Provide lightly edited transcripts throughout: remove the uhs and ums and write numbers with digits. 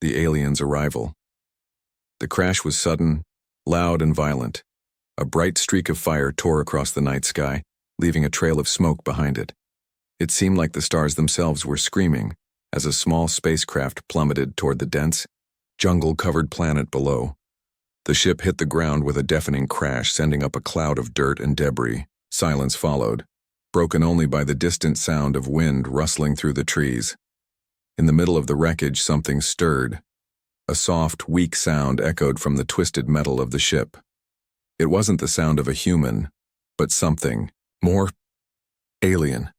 The aliens' arrival. The crash was sudden, loud and violent. A bright streak of fire tore across the night sky, leaving a trail of smoke behind it. It seemed like the stars themselves were screaming as a small spacecraft plummeted toward the dense, jungle-covered planet below. The ship hit the ground with a deafening crash, sending up a cloud of dirt and debris. Silence followed, broken only by the distant sound of wind rustling through the trees. In the middle of the wreckage, something stirred. A soft, weak sound echoed from the twisted metal of the ship. It wasn't the sound of a human, but something more alien.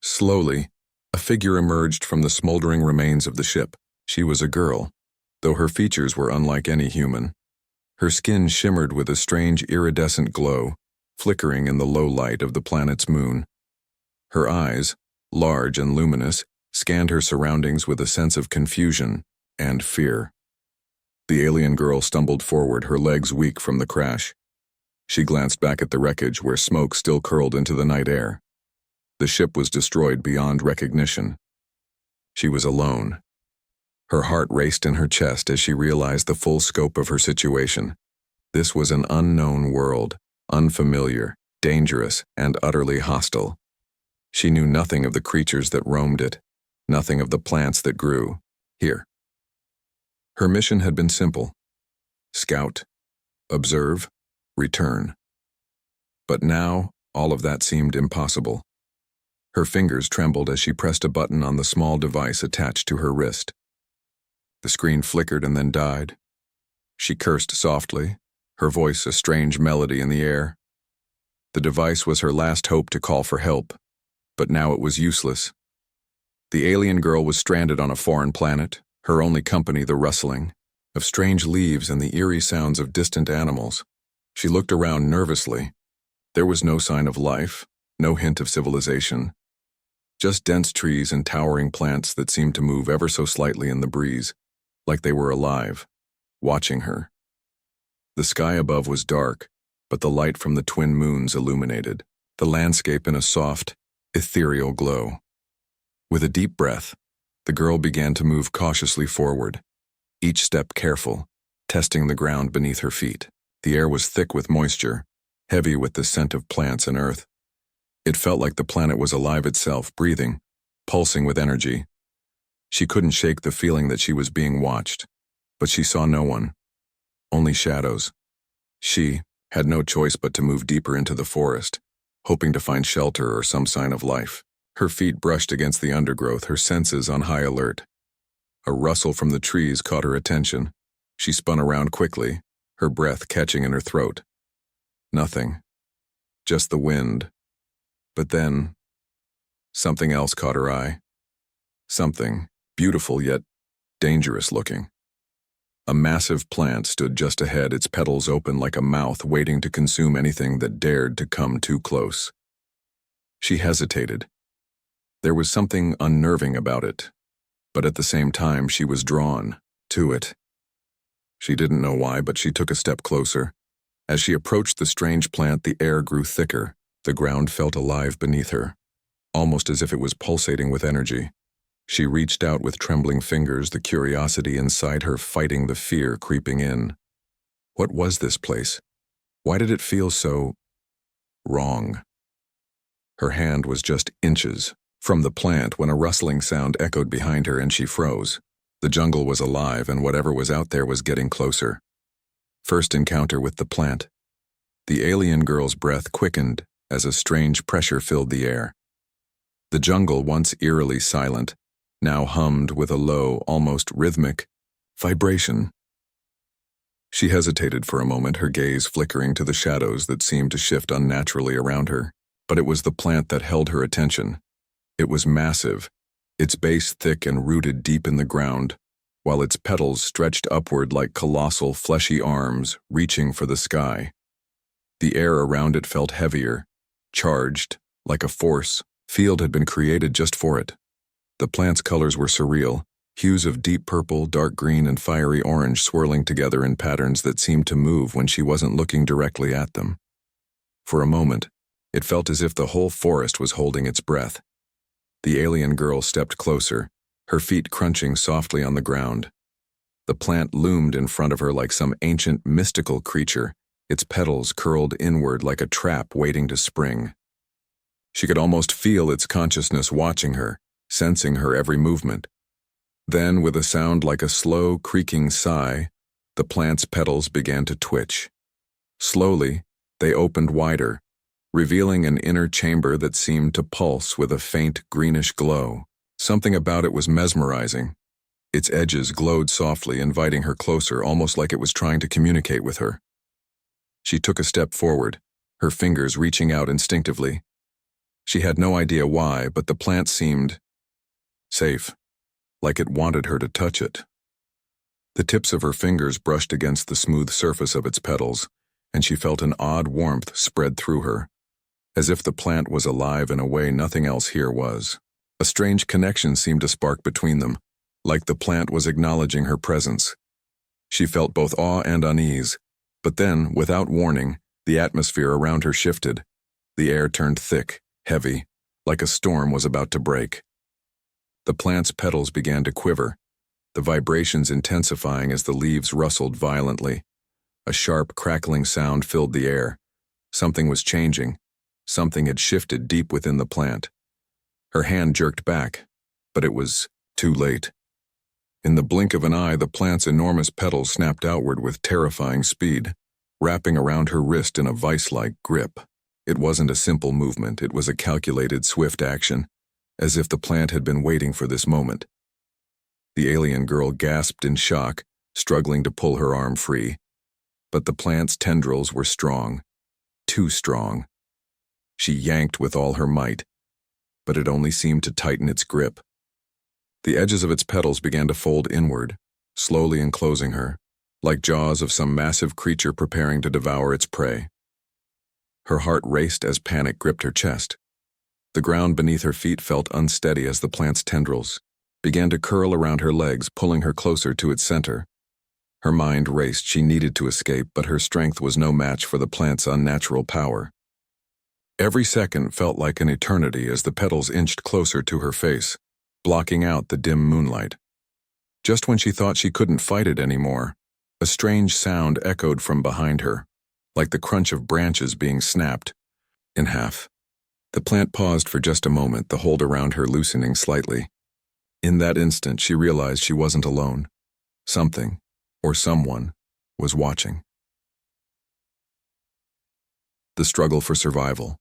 Slowly, a figure emerged from the smoldering remains of the ship. She was a girl, though her features were unlike any human. Her skin shimmered with a strange iridescent glow, flickering in the low light of the planet's moon. Her eyes, large and luminous, scanned her surroundings with a sense of confusion and fear. The alien girl stumbled forward, her legs weak from the crash. She glanced back at the wreckage where smoke still curled into the night air. The ship was destroyed beyond recognition. She was alone. Her heart raced in her chest as she realized the full scope of her situation. This was an unknown world, unfamiliar, dangerous, and utterly hostile. She knew nothing of the creatures that roamed it, nothing of the plants that grew here. Her mission had been simple: scout, observe, return. But now, all of that seemed impossible. Her fingers trembled as she pressed a button on the small device attached to her wrist. The screen flickered and then died. She cursed softly, her voice a strange melody in the air. The device was her last hope to call for help, but now it was useless. The alien girl was stranded on a foreign planet, her only company the rustling of strange leaves and the eerie sounds of distant animals. She looked around nervously. There was no sign of life, no hint of civilization. Just dense trees and towering plants that seemed to move ever so slightly in the breeze, like they were alive, watching her. The sky above was dark, but the light from the twin moons illuminated the landscape in a soft, ethereal glow. With a deep breath, the girl began to move cautiously forward, each step careful, testing the ground beneath her feet. The air was thick with moisture, heavy with the scent of plants and earth. It felt like the planet was alive itself, breathing, pulsing with energy. She couldn't shake the feeling that she was being watched, but she saw no one, only shadows. She had no choice but to move deeper into the forest, hoping to find shelter or some sign of life. Her feet brushed against the undergrowth, her senses on high alert. A rustle from the trees caught her attention. She spun around quickly, her breath catching in her throat. Nothing. Just the wind. But then, something else caught her eye. Something beautiful yet dangerous looking. A massive plant stood just ahead, its petals open like a mouth waiting to consume anything that dared to come too close. She hesitated. There was something unnerving about it, but at the same time she was drawn to it. She didn't know why, but she took a step closer. As she approached the strange plant, the air grew thicker. The ground felt alive beneath her, almost as if it was pulsating with energy. She reached out with trembling fingers, the curiosity inside her fighting the fear creeping in. What was this place? Why did it feel so wrong? Her hand was just inches from the plant when a rustling sound echoed behind her and she froze. The jungle was alive and whatever was out there was getting closer. First encounter with the plant. The alien girl's breath quickened as a strange pressure filled the air. The jungle, once eerily silent, now hummed with a low, almost rhythmic vibration. She hesitated for a moment, her gaze flickering to the shadows that seemed to shift unnaturally around her. But it was the plant that held her attention. It was massive, its base thick and rooted deep in the ground, while its petals stretched upward like colossal fleshy arms reaching for the sky. The air around it felt heavier, charged, like a force field had been created just for it. The plant's colors were surreal, hues of deep purple, dark green, and fiery orange swirling together in patterns that seemed to move when she wasn't looking directly at them. For a moment, it felt as if the whole forest was holding its breath. The alien girl stepped closer, her feet crunching softly on the ground. The plant loomed in front of her like some ancient mystical creature, its petals curled inward like a trap waiting to spring. She could almost feel its consciousness watching her, sensing her every movement. Then, with a sound like a slow, creaking sigh, the plant's petals began to twitch. Slowly, they opened wider, revealing an inner chamber that seemed to pulse with a faint greenish glow. Something about it was mesmerizing. Its edges glowed softly, inviting her closer, almost like it was trying to communicate with her. She took a step forward, her fingers reaching out instinctively. She had no idea why, but the plant seemed safe, like it wanted her to touch it. The tips of her fingers brushed against the smooth surface of its petals, and she felt an odd warmth spread through her, as if the plant was alive in a way nothing else here was. A strange connection seemed to spark between them, like the plant was acknowledging her presence. She felt both awe and unease, but then, without warning, the atmosphere around her shifted. The air turned thick, heavy, like a storm was about to break. The plant's petals began to quiver, the vibrations intensifying as the leaves rustled violently. A sharp, crackling sound filled the air. Something was changing. Something had shifted deep within the plant. Her hand jerked back, but it was too late. In the blink of an eye, the plant's enormous petals snapped outward with terrifying speed, wrapping around her wrist in a vice-like grip. It wasn't a simple movement, it was a calculated, swift action, as if the plant had been waiting for this moment. The alien girl gasped in shock, struggling to pull her arm free. But the plant's tendrils were strong, too strong. She yanked with all her might, but it only seemed to tighten its grip. The edges of its petals began to fold inward, slowly enclosing her, like jaws of some massive creature preparing to devour its prey. Her heart raced as panic gripped her chest. The ground beneath her feet felt unsteady as the plant's tendrils began to curl around her legs, pulling her closer to its center. Her mind raced. She needed to escape, but her strength was no match for the plant's unnatural power. Every second felt like an eternity as the petals inched closer to her face, blocking out the dim moonlight. Just when she thought she couldn't fight it anymore, a strange sound echoed from behind her, like the crunch of branches being snapped in half. The plant paused for just a moment, the hold around her loosening slightly. In that instant, she realized she wasn't alone. Something, or someone, was watching. The struggle for survival.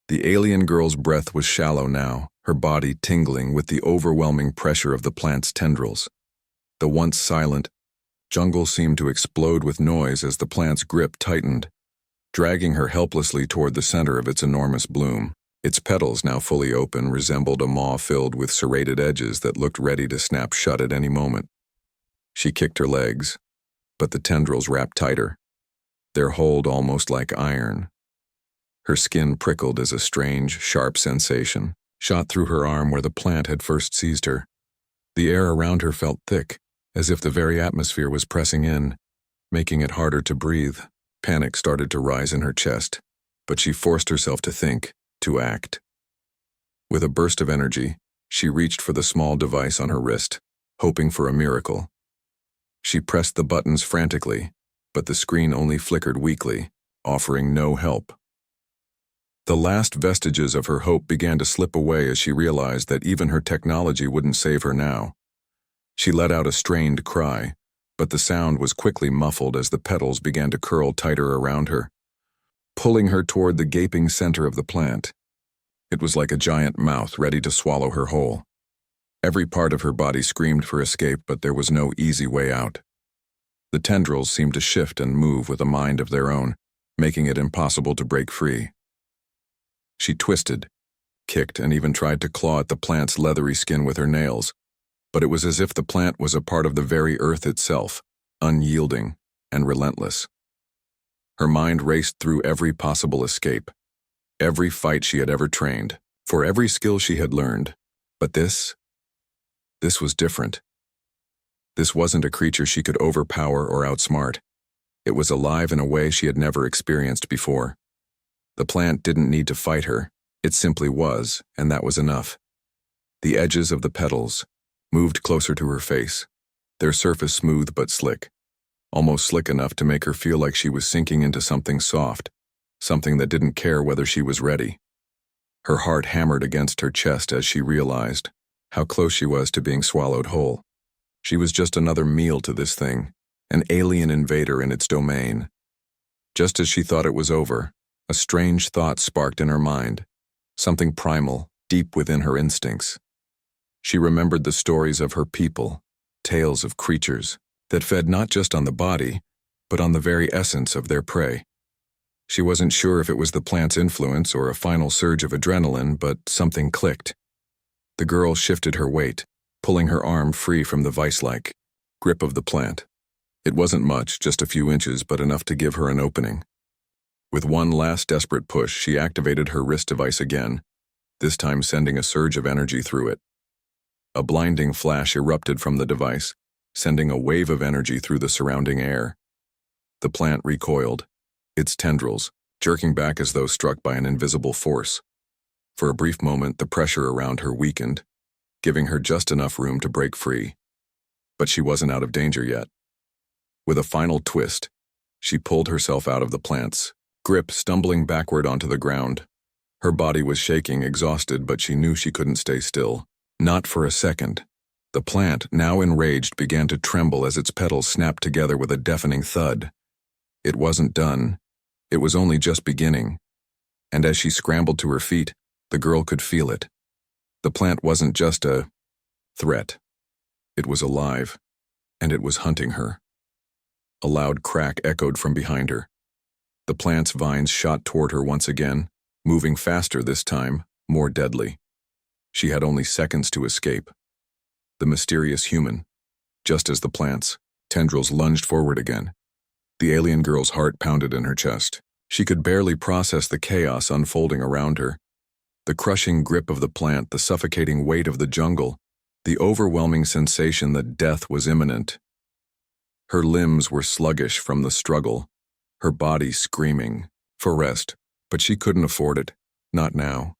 The alien girl's breath was shallow now, her body tingling with the overwhelming pressure of the plant's tendrils. The once silent jungle seemed to explode with noise as the plant's grip tightened, dragging her helplessly toward the center of its enormous bloom. Its petals, now fully open, resembled a maw filled with serrated edges that looked ready to snap shut at any moment. She kicked her legs, but the tendrils wrapped tighter, their hold almost like iron. Her skin prickled as a strange, sharp sensation shot through her arm where the plant had first seized her. The air around her felt thick, as if the very atmosphere was pressing in, making it harder to breathe. Panic started to rise in her chest, but she forced herself to think, to act. With a burst of energy, she reached for the small device on her wrist, hoping for a miracle. She pressed the buttons frantically, but the screen only flickered weakly, offering no help. The last vestiges of her hope began to slip away as she realized that even her technology wouldn't save her now. She let out a strained cry, but the sound was quickly muffled as the petals began to curl tighter around her, pulling her toward the gaping center of the plant. It was like a giant mouth ready to swallow her whole. Every part of her body screamed for escape, but there was no easy way out. The tendrils seemed to shift and move with a mind of their own, making it impossible to break free. She twisted, kicked, and even tried to claw at the plant's leathery skin with her nails, but it was as if the plant was a part of the very earth itself, unyielding and relentless. Her mind raced through every possible escape, every fight she had ever trained, for every skill she had learned. But this was different. This wasn't a creature she could overpower or outsmart. It was alive in a way she had never experienced before. The plant didn't need to fight her. It simply was, and that was enough. The edges of the petals moved closer to her face, their surface smooth but slick, almost slick enough to make her feel like she was sinking into something soft, something that didn't care whether she was ready. Her heart hammered against her chest as she realized how close she was to being swallowed whole. She was just another meal to this thing, an alien invader in its domain. Just as she thought it was over, a strange thought sparked in her mind, something primal, deep within her instincts. She remembered the stories of her people, tales of creatures that fed not just on the body, but on the very essence of their prey. She wasn't sure if it was the plant's influence or a final surge of adrenaline, but something clicked. The girl shifted her weight, pulling her arm free from the vice-like grip of the plant. It wasn't much, just a few inches, but enough to give her an opening. With one last desperate push, she activated her wrist device again, this time sending a surge of energy through it. A blinding flash erupted from the device, sending a wave of energy through the surrounding air. The plant recoiled, its tendrils jerking back as though struck by an invisible force. For a brief moment, the pressure around her weakened, giving her just enough room to break free. But she wasn't out of danger yet. With a final twist, she pulled herself out of the plant's grip, stumbling backward onto the ground. Her body was shaking, exhausted, but she knew she couldn't stay still. Not for a second. The plant, now enraged, began to tremble as its petals snapped together with a deafening thud. It wasn't done. It was only just beginning. And as she scrambled to her feet, the girl could feel it. The plant wasn't just a threat. It was alive, and it was hunting her. A loud crack echoed from behind her. The plant's vines shot toward her once again, moving faster this time, more deadly. She had only seconds to escape. The mysterious human, just as the plant's tendrils lunged forward again. The alien girl's heart pounded in her chest. She could barely process the chaos unfolding around her. The crushing grip of the plant, the suffocating weight of the jungle, the overwhelming sensation that death was imminent. Her limbs were sluggish from the struggle, her body screaming for rest, but she couldn't afford it, not now.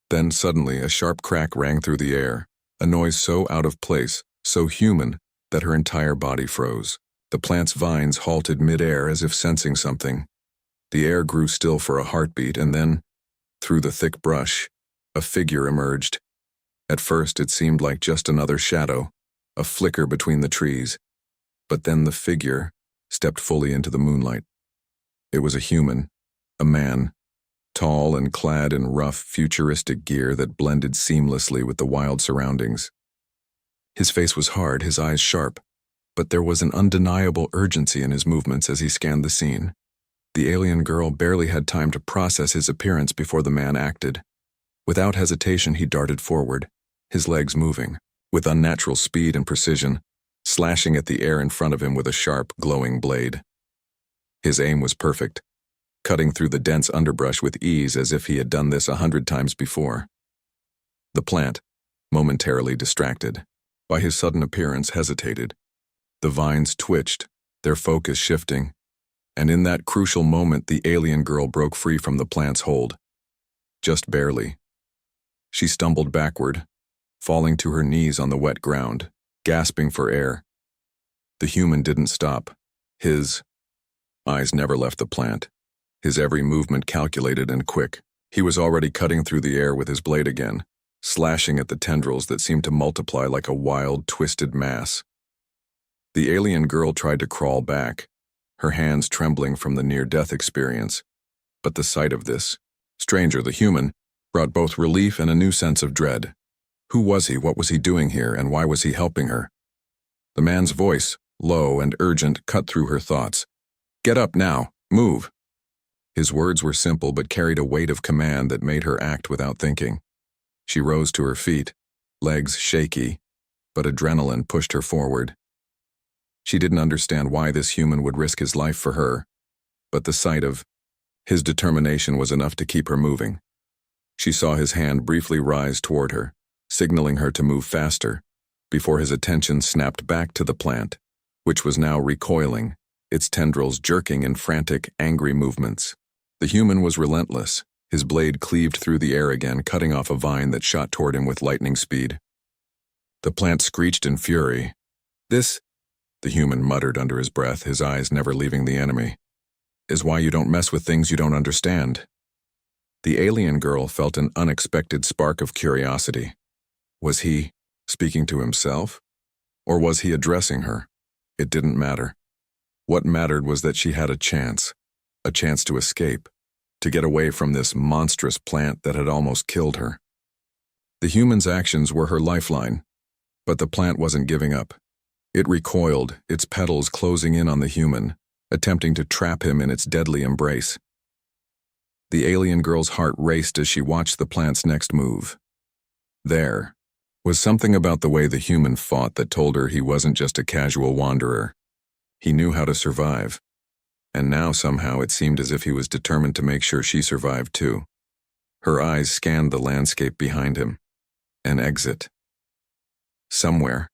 Then suddenly a sharp crack rang through the air, a noise so out of place, so human, that her entire body froze. The plant's vines halted mid-air as if sensing something. The air grew still for a heartbeat, and then, through the thick brush, a figure emerged. At first it seemed like just another shadow, a flicker between the trees. But then the figure stepped fully into the moonlight. It was a human, a man, tall and clad in rough, futuristic gear that blended seamlessly with the wild surroundings. His face was hard, his eyes sharp, but there was an undeniable urgency in his movements as he scanned the scene. The alien girl barely had time to process his appearance before the man acted. Without hesitation, he darted forward, his legs moving, with unnatural speed and precision, slashing at the air in front of him with a sharp, glowing blade. His aim was perfect, cutting through the dense underbrush with ease as if he had done this 100 times before. The plant, momentarily distracted by his sudden appearance, hesitated. The vines twitched, their focus shifting, and in that crucial moment the alien girl broke free from the plant's hold. Just barely. She stumbled backward, falling to her knees on the wet ground, gasping for air. The human didn't stop. His eyes never left the plant, his every movement calculated and quick. He was already cutting through the air with his blade again, slashing at the tendrils that seemed to multiply like a wild, twisted mass. The alien girl tried to crawl back, her hands trembling from the near-death experience, but the sight of this stranger, the human, brought both relief and a new sense of dread. Who was he, what was he doing here, and why was he helping her? The man's voice, low and urgent, cut through her thoughts. "Get up now, move." His words were simple but carried a weight of command that made her act without thinking. She rose to her feet, legs shaky, but adrenaline pushed her forward. She didn't understand why this human would risk his life for her, but the sight of his determination was enough to keep her moving. She saw his hand briefly rise toward her, signaling her to move faster, before his attention snapped back to the plant, which was now recoiling, its tendrils jerking in frantic, angry movements. The human was relentless, his blade cleaved through the air again, cutting off a vine that shot toward him with lightning speed. The plant screeched in fury, This, the human muttered under his breath, his eyes never leaving the enemy, is why you don't mess with things you don't understand. The alien girl felt an unexpected spark of curiosity. Was he speaking to himself? Or was he addressing her? It didn't matter. What mattered was that she had a chance to escape, to get away from this monstrous plant that had almost killed her. The human's actions were her lifeline, but the plant wasn't giving up. It recoiled, its petals closing in on the human, attempting to trap him in its deadly embrace. The alien girl's heart raced as she watched the plant's next move. There was something about the way the human fought that told her he wasn't just a casual wanderer. He knew how to survive, and now somehow it seemed as if he was determined to make sure she survived too. Her eyes scanned the landscape behind him. An exit. Somewhere.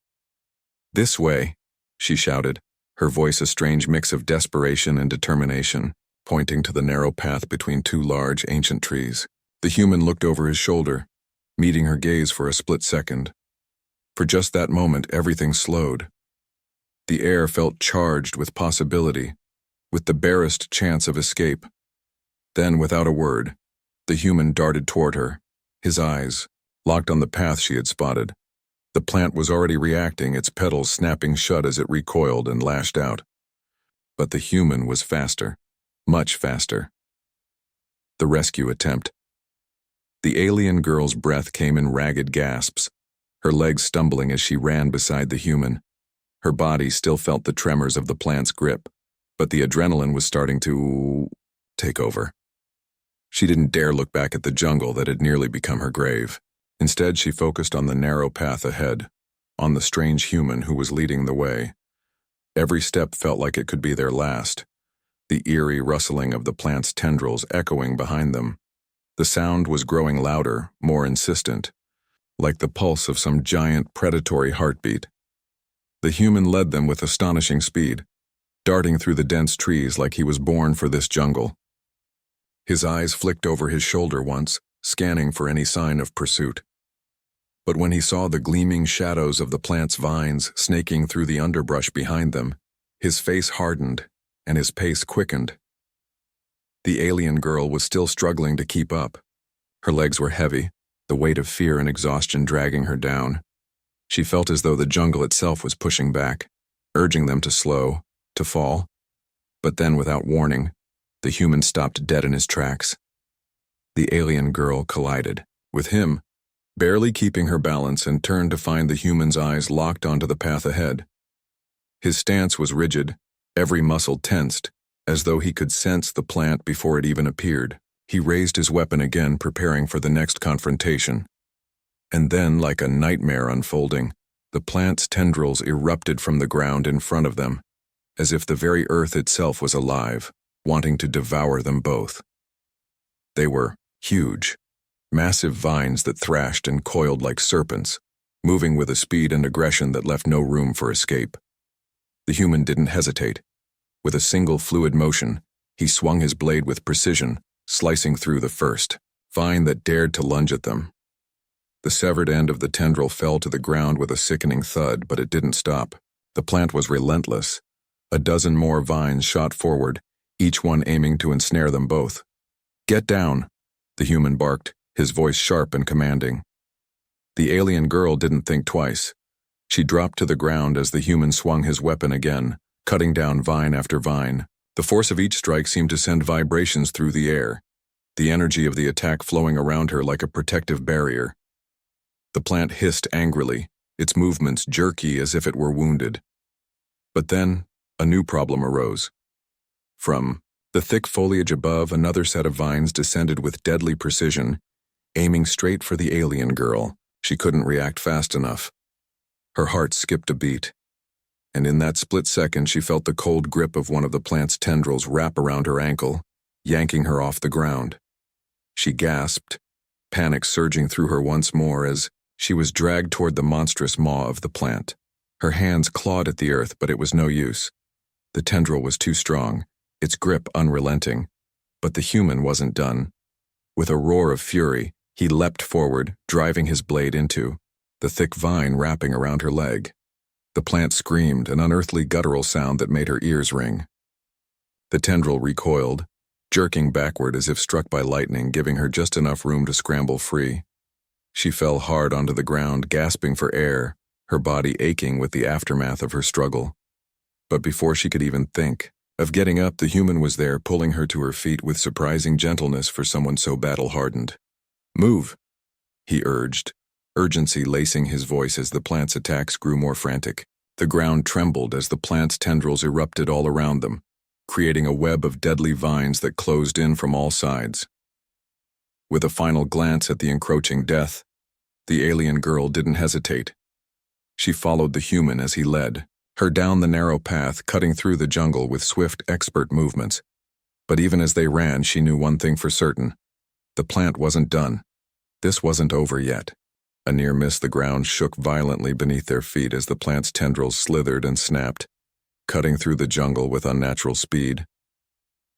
This way, she shouted, her voice a strange mix of desperation and determination, pointing to the narrow path between two large, ancient trees. The human looked over his shoulder, meeting her gaze for a split second. For just that moment, everything slowed. The air felt charged with possibility, with the barest chance of escape. Then, without a word, the human darted toward her, his eyes locked on the path she had spotted. The plant was already reacting, its petals snapping shut as it recoiled and lashed out. But the human was faster, much faster. The rescue attempt. The alien girl's breath came in ragged gasps, her legs stumbling as she ran beside the human. Her body still felt the tremors of the plant's grip, but the adrenaline was starting to take over. She didn't dare look back at the jungle that had nearly become her grave. Instead, she focused on the narrow path ahead, on the strange human who was leading the way. Every step felt like it could be their last, the eerie rustling of the plant's tendrils echoing behind them. The sound was growing louder, more insistent, like the pulse of some giant predatory heartbeat. The human led them with astonishing speed, darting through the dense trees like he was born for this jungle. His eyes flicked over his shoulder once, scanning for any sign of pursuit. But when he saw the gleaming shadows of the plant's vines snaking through the underbrush behind them, his face hardened and his pace quickened. The alien girl was still struggling to keep up. Her legs were heavy, the weight of fear and exhaustion dragging her down. She felt as though the jungle itself was pushing back, urging them to slow, to fall. But then, without warning, the human stopped dead in his tracks. The alien girl collided with him, barely keeping her balance, and turned to find the human's eyes locked onto the path ahead. His stance was rigid, every muscle tensed, as though he could sense the plant before it even appeared. He raised his weapon again, preparing for the next confrontation. And then, like a nightmare unfolding, the plant's tendrils erupted from the ground in front of them, as if the very earth itself was alive, wanting to devour them both. They were huge, massive vines that thrashed and coiled like serpents, moving with a speed and aggression that left no room for escape. The human didn't hesitate. With a single fluid motion, he swung his blade with precision, slicing through the first vine that dared to lunge at them. The severed end of the tendril fell to the ground with a sickening thud, but it didn't stop. The plant was relentless. A dozen more vines shot forward, each one aiming to ensnare them both. "Get down," the human barked, his voice sharp and commanding. The alien girl didn't think twice. She dropped to the ground as the human swung his weapon again, cutting down vine after vine. The force of each strike seemed to send vibrations through the air, the energy of the attack flowing around her like a protective barrier. The plant hissed angrily, its movements jerky as if it were wounded. But then, a new problem arose. From the thick foliage above, another set of vines descended with deadly precision, aiming straight for the alien girl. She couldn't react fast enough. Her heart skipped a beat, and in that split second she felt the cold grip of one of the plant's tendrils wrap around her ankle, yanking her off the ground. She gasped, panic surging through her once more as she was dragged toward the monstrous maw of the plant. Her hands clawed at the earth, but it was no use. The tendril was too strong, its grip unrelenting. But the human wasn't done. With a roar of fury, he leapt forward, driving his blade into the thick vine wrapping around her leg. The plant screamed, an unearthly guttural sound that made her ears ring. The tendril recoiled, jerking backward as if struck by lightning, giving her just enough room to scramble free. She fell hard onto the ground, gasping for air, her body aching with the aftermath of her struggle. But before she could even think of getting up, the human was there, pulling her to her feet with surprising gentleness for someone so battle-hardened. "Move," he urged, urgency lacing his voice as the plant's attacks grew more frantic. The ground trembled as the plant's tendrils erupted all around them, creating a web of deadly vines that closed in from all sides. With a final glance at the encroaching death, the alien girl didn't hesitate. She followed the human as he led her down the narrow path, cutting through the jungle with swift, expert movements. But even as they ran, she knew one thing for certain. The plant wasn't done. This wasn't over yet. A near miss, the ground shook violently beneath their feet as the plant's tendrils slithered and snapped, cutting through the jungle with unnatural speed.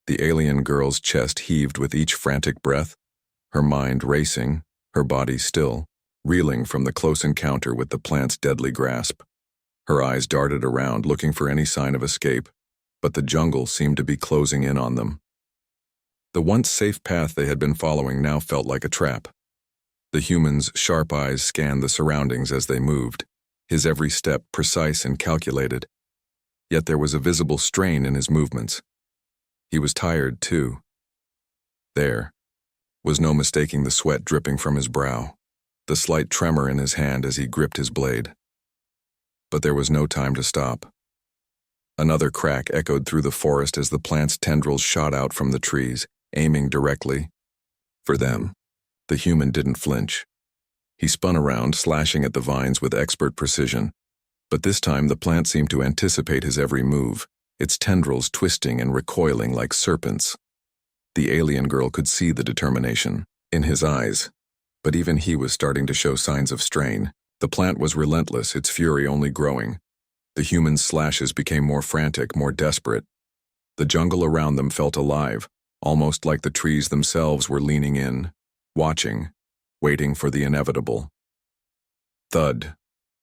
The alien girl's chest heaved with each frantic breath, her mind racing, her body still, reeling from the close encounter with the plant's deadly grasp. Her eyes darted around, looking for any sign of escape, but the jungle seemed to be closing in on them. The once safe path they had been following now felt like a trap. The human's sharp eyes scanned the surroundings as they moved, his every step precise and calculated. Yet there was a visible strain in his movements. He was tired, too. There was no mistaking the sweat dripping from his brow, the slight tremor in his hand as he gripped his blade. But there was no time to stop. Another crack echoed through the forest as the plant's tendrils shot out from the trees, aiming directly for them. The human didn't flinch. He spun around, slashing at the vines with expert precision. But this time the plant seemed to anticipate his every move, its tendrils twisting and recoiling like serpents. The alien girl could see the determination in his eyes, but even he was starting to show signs of strain. The plant was relentless, its fury only growing. The human's slashes became more frantic, more desperate. The jungle around them felt alive, almost like the trees themselves were leaning in, watching, waiting for the inevitable. Thud.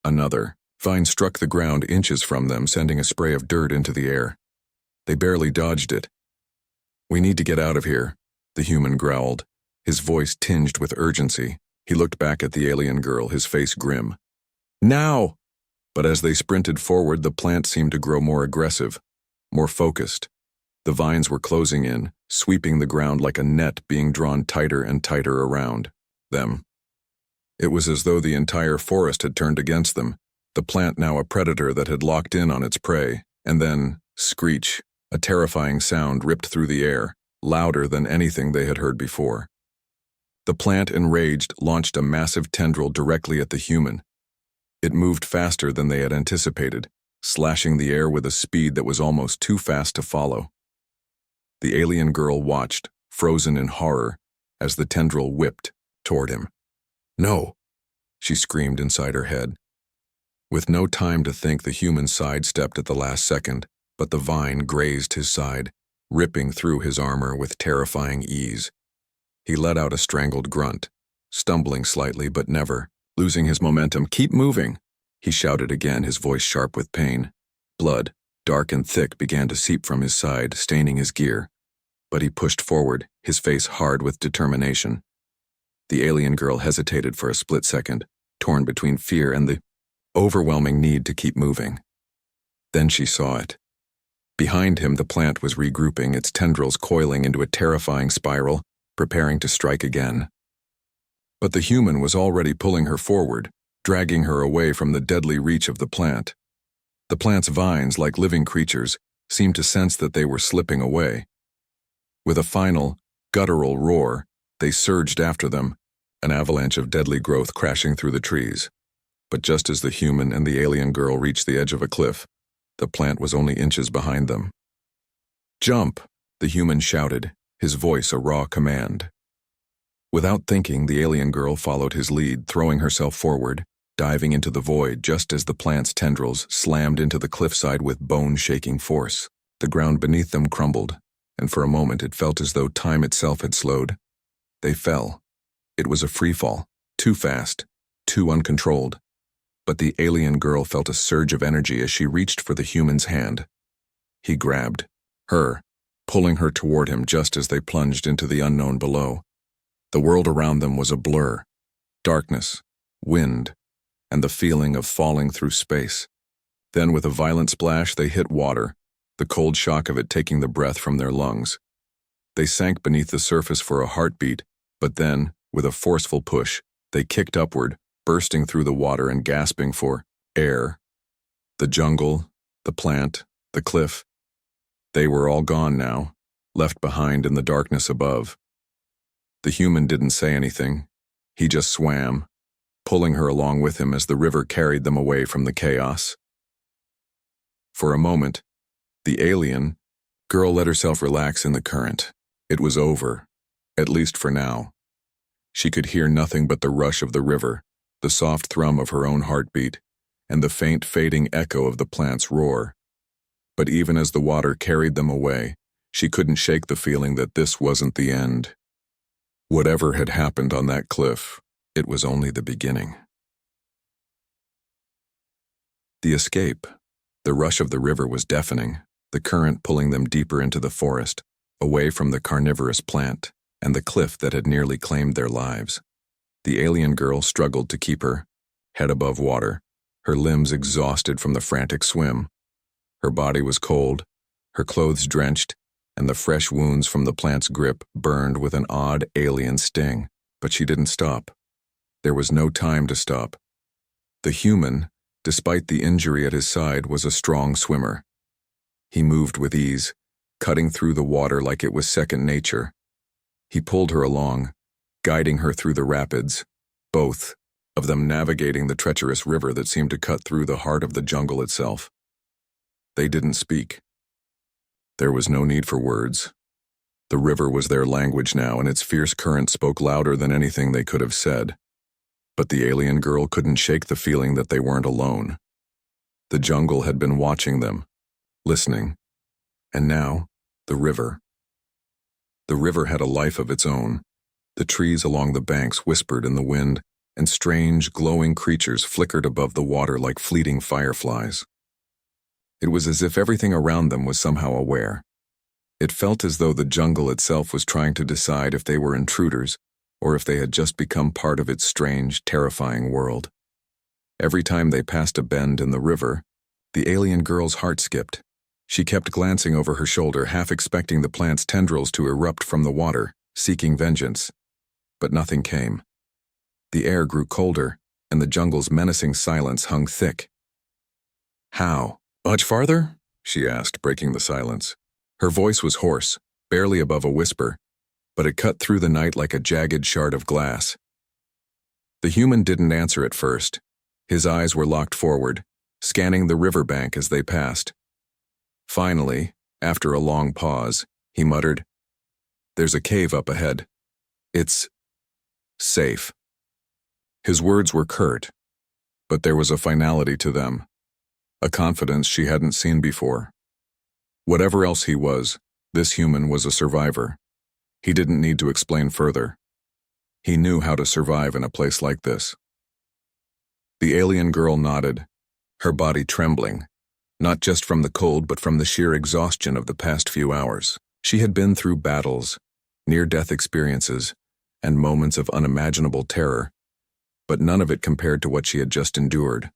Another vine struck the ground inches from them, sending a spray of dirt into the air. They barely dodged it. "We need to get out of here," the human growled, his voice tinged with urgency. He looked back at the alien girl, his face grim. "Now!" But as they sprinted forward, the plant seemed to grow more aggressive, more focused. The vines were closing in, sweeping the ground like a net being drawn tighter and tighter around them. It was as though the entire forest had turned against them, the plant now a predator that had locked in on its prey. And then, screech, a terrifying sound ripped through the air, louder than anything they had heard before. The plant, enraged, launched a massive tendril directly at the human. It moved faster than they had anticipated, slashing the air with a speed that was almost too fast to follow. The alien girl watched, frozen in horror, as the tendril whipped toward him. "No!" she screamed inside her head. With no time to think, the human sidestepped at the last second, but the vine grazed his side, ripping through his armor with terrifying ease. He let out a strangled grunt, stumbling slightly but never losing his momentum. "Keep moving," he shouted again, his voice sharp with pain. Blood, dark and thick, began to seep from his side, staining his gear. But he pushed forward, his face hard with determination. The alien girl hesitated for a split second, torn between fear and the overwhelming need to keep moving. Then she saw it. Behind him, the plant was regrouping, its tendrils coiling into a terrifying spiral, preparing to strike again. But the human was already pulling her forward, dragging her away from the deadly reach of the plant. The plant's vines, like living creatures, seemed to sense that they were slipping away. With a final, guttural roar, they surged after them, an avalanche of deadly growth crashing through the trees. But just as the human and the alien girl reached the edge of a cliff, the plant was only inches behind them. "Jump!" the human shouted, his voice a raw command. Without thinking, the alien girl followed his lead, throwing herself forward, diving into the void just as the plant's tendrils slammed into the cliffside with bone-shaking force. The ground beneath them crumbled, and for a moment it felt as though time itself had slowed. They fell. It was a freefall, too fast, too uncontrolled. But the alien girl felt a surge of energy as she reached for the human's hand. He grabbed her, pulling her toward him just as they plunged into the unknown below. The world around them was a blur. Darkness, wind, and the feeling of falling through space. Then, with a violent splash, they hit water, the cold shock of it taking the breath from their lungs. They sank beneath the surface for a heartbeat, but then, with a forceful push, they kicked upward, bursting through the water and gasping for air. The jungle, the plant, the cliff. They were all gone now, left behind in the darkness above. The human didn't say anything. He just swam, pulling her along with him as the river carried them away from the chaos. For a moment, the alien girl let herself relax in the current. It was over, at least for now. She could hear nothing but the rush of the river, the soft thrum of her own heartbeat, and the faint fading echo of the plant's roar. But even as the water carried them away, she couldn't shake the feeling that this wasn't the end. Whatever had happened on that cliff, it was only the beginning. The escape, the rush of the river was deafening, the current pulling them deeper into the forest, away from the carnivorous plant and the cliff that had nearly claimed their lives. The alien girl struggled to keep her head above water, her limbs exhausted from the frantic swim. Her body was cold, her clothes drenched, and the fresh wounds from the plant's grip burned with an odd alien sting. But she didn't stop. There was no time to stop. The human, despite the injury at his side, was a strong swimmer. He moved with ease, cutting through the water like it was second nature. He pulled her along, guiding her through the rapids, both of them navigating the treacherous river that seemed to cut through the heart of the jungle itself. They didn't speak. There was no need for words. The river was their language now, and its fierce current spoke louder than anything they could have said. But the alien girl couldn't shake the feeling that they weren't alone. The jungle had been watching them, listening. And now, the river. The river had a life of its own. The trees along the banks whispered in the wind, and strange, glowing creatures flickered above the water like fleeting fireflies. It was as if everything around them was somehow aware. It felt as though the jungle itself was trying to decide if they were intruders or if they had just become part of its strange, terrifying world. Every time they passed a bend in the river, the alien girl's heart skipped. She kept glancing over her shoulder, half expecting the plant's tendrils to erupt from the water, seeking vengeance. But nothing came. The air grew colder, and the jungle's menacing silence hung thick. "How? Much farther?" she asked, breaking the silence. Her voice was hoarse, barely above a whisper, but it cut through the night like a jagged shard of glass. The human didn't answer at first. His eyes were locked forward, scanning the riverbank as they passed. Finally, after a long pause, he muttered, "There's a cave up ahead. It's safe." His words were curt, but there was a finality to them, a confidence she hadn't seen before. Whatever else he was, this human was a survivor. He didn't need to explain further. He knew how to survive in a place like this. The alien girl nodded, her body trembling, not just from the cold but from the sheer exhaustion of the past few hours. She had been through battles, near-death experiences, and moments of unimaginable terror, but none of it compared to what she had just endured.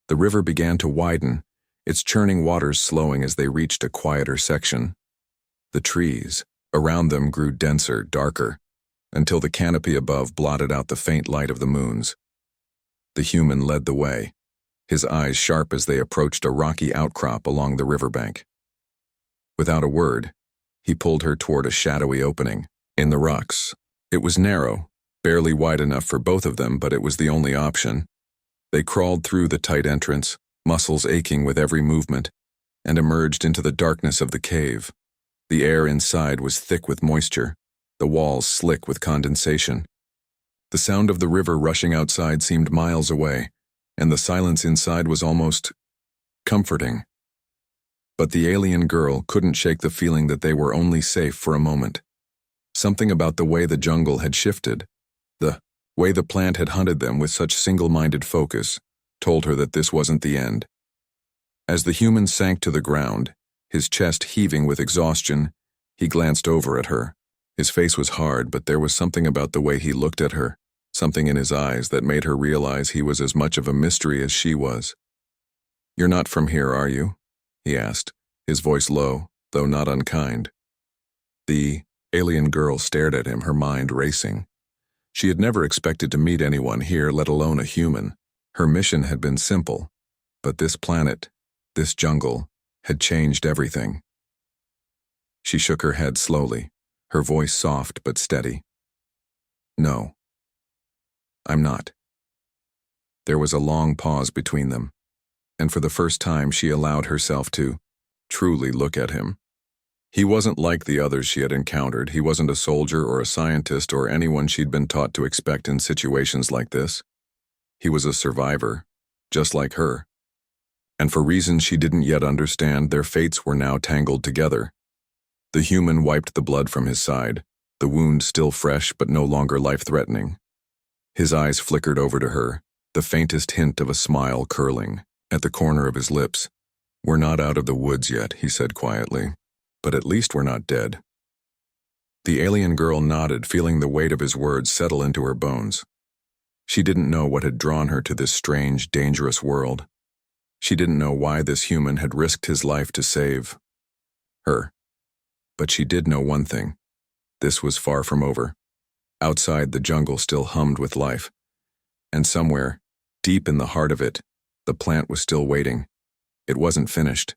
The river began to widen, its churning waters slowing as they reached a quieter section. The trees around them grew denser, darker, until the canopy above blotted out the faint light of the moons. The human led the way, his eyes sharp as they approached a rocky outcrop along the riverbank. Without a word, he pulled her toward a shadowy opening in the rocks. It was narrow, barely wide enough for both of them, but it was the only option. They crawled through the tight entrance, muscles aching with every movement, and emerged into the darkness of the cave. The air inside was thick with moisture, the walls slick with condensation. The sound of the river rushing outside seemed miles away, and the silence inside was almost comforting. But the alien girl couldn't shake the feeling that they were only safe for a moment. Something about the way the jungle had shifted, the way the plant had hunted them with such single-minded focus, told her that this wasn't the end. As the human sank to the ground, his chest heaving with exhaustion, he glanced over at her. His face was hard, but there was something about the way he looked at her, something in his eyes that made her realize he was as much of a mystery as she was. "You're not from here, are you?" he asked, his voice low, though not unkind. The alien girl stared at him, her mind racing. She had never expected to meet anyone here, let alone a human. Her mission had been simple, but this planet, this jungle, had changed everything. She shook her head slowly, her voice soft but steady. "No, I'm not." There was a long pause between them, and for the first time she allowed herself to truly look at him. He wasn't like the others she had encountered. He wasn't a soldier or a scientist or anyone she'd been taught to expect in situations like this. He was a survivor, just like her. And for reasons she didn't yet understand, their fates were now tangled together. The human wiped the blood from his side, the wound still fresh but no longer life-threatening. His eyes flickered over to her, the faintest hint of a smile curling at the corner of his lips. "We're not out of the woods yet," he said quietly, "but at least we're not dead." The alien girl nodded, feeling the weight of his words settle into her bones. She didn't know what had drawn her to this strange, dangerous world. She didn't know why this human had risked his life to save her. But she did know one thing. This was far from over. Outside, the jungle still hummed with life. And somewhere, deep in the heart of it, the plant was still waiting. It wasn't finished.